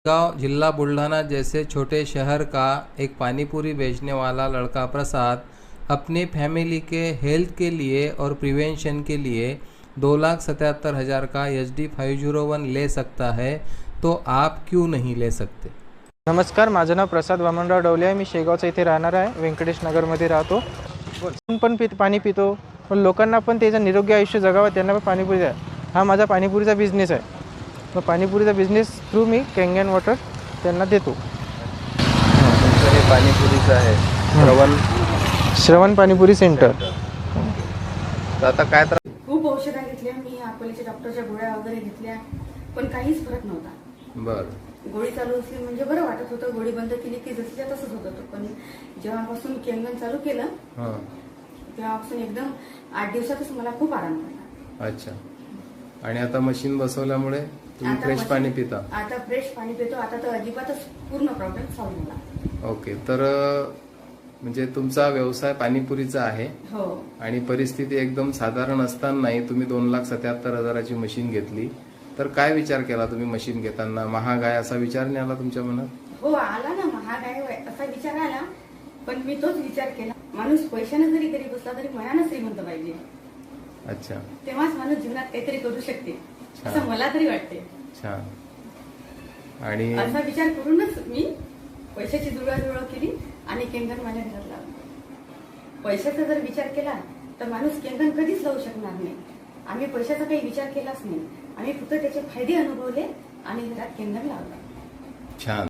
गांव जिला बुल्ढाना जैसे छोटे शहर का एक पानीपुरी बेचने वाला लड़का प्रसाद अपनी फैमिली के हेल्थ के लिए और प्रिवेंशन के लिए 2,77,000 का HD501 ले सकता है, तो आप क्यों नहीं ले सकते। नमस्कार, माझं नाव प्रसाद वामनराव डवले आहे. मी शेगावचा इथे राहणार आहे. व्यंकटेश नगरमध्ये राहतो. पण पाणी पितो, पण लोकांना पण त्याचं निरोगी आयुष्य जगावं, त्यांना पण पाणीपुरी द्या. हा माझा पाणीपुरीचा बिझनेस आहे. मग पाणीपुरीचा बिझनेस थ्रू मी कॅंगन वॉटर त्यांना देतो. तुमचं हे पाणीपुरीचं आहे श्रवण पाणीपुरी सेंटर. तर आता काय त्रास? खूप औषधं घेतल्या मी, अकोल्याच्या डॉक्टरच्या गोळ्या वगैरे घेतल्या, पण काहीच फरक नव्हता. बरं. गोळी चालू असली म्हणजे बरं वाटत होतं, गोळी बंद केली की जसं तसंच होत होतं. पण जेव्हापासून केंगन चालू केलं तेव्हापासून एकदम 8 दिवसातच मला खूप आराम पडला. अच्छा. आणि आता मशीन बसवल्यामुळे तुम्ही आता फ्रेश पाणी पिता? आता फ्रेश पाणी पितो. आता तर अजिबातच पूर्ण प्रॉब्लेम सॉल्व्ह झाला. ओके. तर म्हणजे तुमचा व्यवसाय पाणीपुरीचा आहे हो. आणि परिस्थिती एकदम साधारण असतानाही तुम्ही 2,77,000ची मशीन घेतली, तर काय विचार केला तुम्ही मशीन घेताना? महाग आहे असा विचार नाही आला तुमच्या मनात? हो, आला ना, महाग आहे असा विचार आला, पण मी तोच विचार केला, माणूस पैशाने जरी घरी बसला तरी मनानं श्रीमंत पाहिजे. अच्छा. तेव्हाच माणूस जीवनात काहीतरी करू शकते असं मला तरी वाटते. छान. आणि असा विचार करूनच मी पैशाची जुळवाजुळव केली आणि केंगन माझ्या घरात लावलं. पैशाचा जर विचार केला तर माणूस केंगन कधीच लावू शकणार नाही. आम्ही पैशाचा काही विचार केलाच नाही. आम्ही फक्त त्याचे फायदे अनुभवले आणि घरात केंगन लावलं. छान.